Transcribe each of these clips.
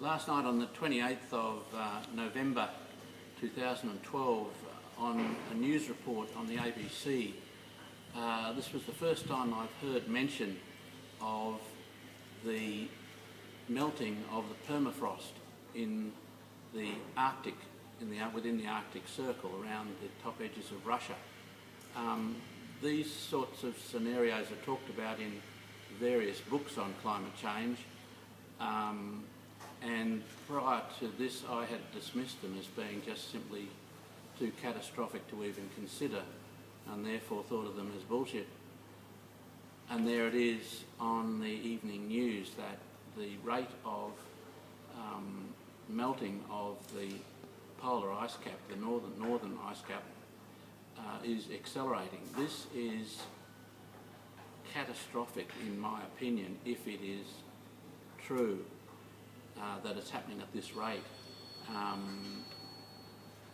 Last night on the 28th of November 2012 on a news report on the ABC, this was the first time I've heard mention of the melting of the permafrost in the Arctic, within the Arctic Circle around the top edges of Russia. These sorts of scenarios are talked about in various books on climate change, and prior to this I had dismissed them as being just simply too catastrophic to even consider, and therefore thought of them as bullshit. And there it is on the evening news that the rate of melting of the polar ice cap, the northern ice cap, is accelerating. This is catastrophic in my opinion if it is true that it's happening at this rate.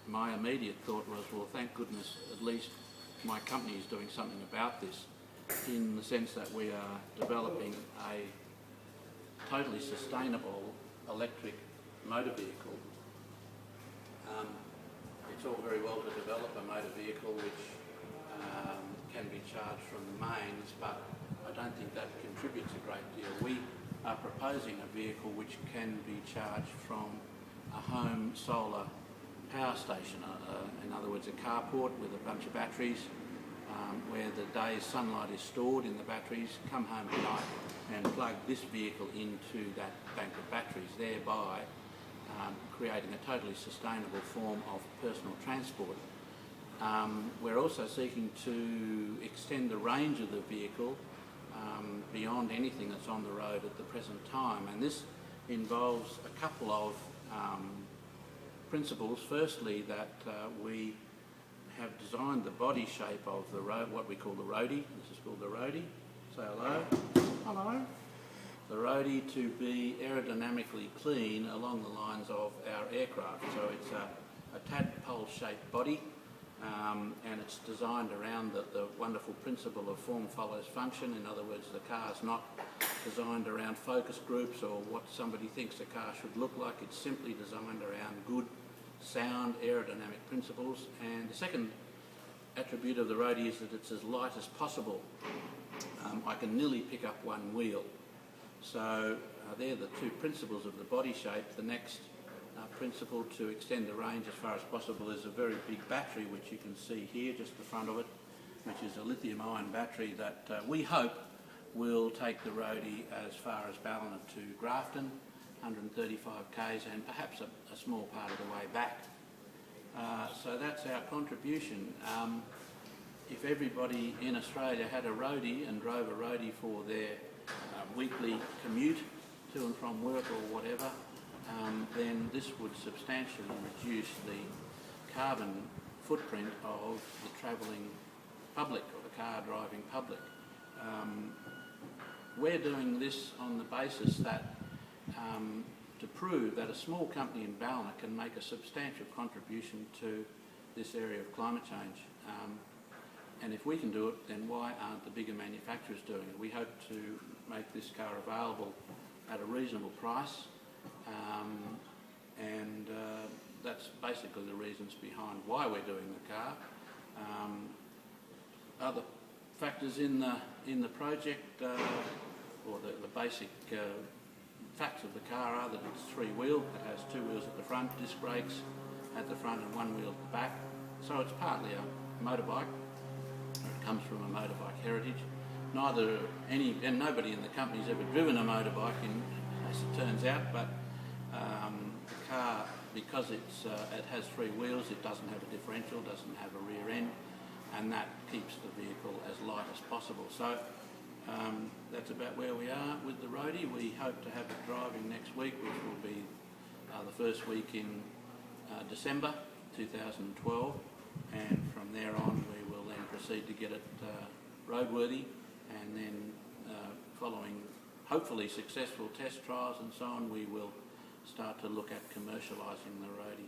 My immediate thought was, well, thank goodness at least my company is doing something about this, in the sense that we are developing a totally sustainable electric motor vehicle. It's all very well to develop a motor vehicle which can be charged from the mains, but I don't think that contributes a great deal. We are proposing a vehicle which can be charged from a home solar power station, in other words a carport with a bunch of batteries, where the day's sunlight is stored in the batteries, come home at night and plug this vehicle into that bank of batteries, thereby creating a totally sustainable form of personal transport. We're also seeking to extend the range of the vehicle beyond anything that's on the road at the present time, and this involves a couple of principles. Firstly, that we have designed the body shape of the road, what we call the roadie. This is called the roadie. Say hello. Hello. The roadie to be aerodynamically clean along the lines of our aircraft. So it's a tadpole-shaped body, and it's designed around the wonderful principle of form follows function. In other words, the car's not designed around focus groups or what somebody thinks a car should look like. It's simply designed around good, sound aerodynamic principles. And the second attribute of the roadie is that it's as light as possible. I can nearly pick up one wheel. So they're the two principles of the body shape. The next principle to extend the range as far as possible is a very big battery, which you can see here, just the front of it, which is a lithium-ion battery that we hope will take the roadie as far as Ballina to Grafton, 135 k's, and perhaps a small part of the way back. So that's our contribution. If everybody in Australia had a roadie and drove a roadie for their weekly commute to and from work or whatever, then this would substantially reduce the carbon footprint of the travelling public, or the car driving public. We're doing this on the basis that to prove that a small company in Ballina can make a substantial contribution to this area of climate change. And if we can do it, then why aren't the bigger manufacturers doing it? We hope to make this car available at a reasonable price, and that's basically the reasons behind why we're doing the car. Other factors in the project, or the basic facts of the car, are that it's three-wheel. It has two wheels at the front, disc brakes at the front and one wheel at the back. So it's partly a motorbike. It comes from a motorbike heritage. And nobody in the company's ever driven a motorbike, as it turns out, but the car, because it has three wheels, it doesn't have a differential, doesn't have a rear end, and that keeps the vehicle as light as possible. So that's about where we are with the roadie. We hope to have it driving next week, which will be the first week in December 2012, and from there on we will then proceed to get it roadworthy, and then following hopefully successful test trials and so on, we will start to look at commercialising the roadie.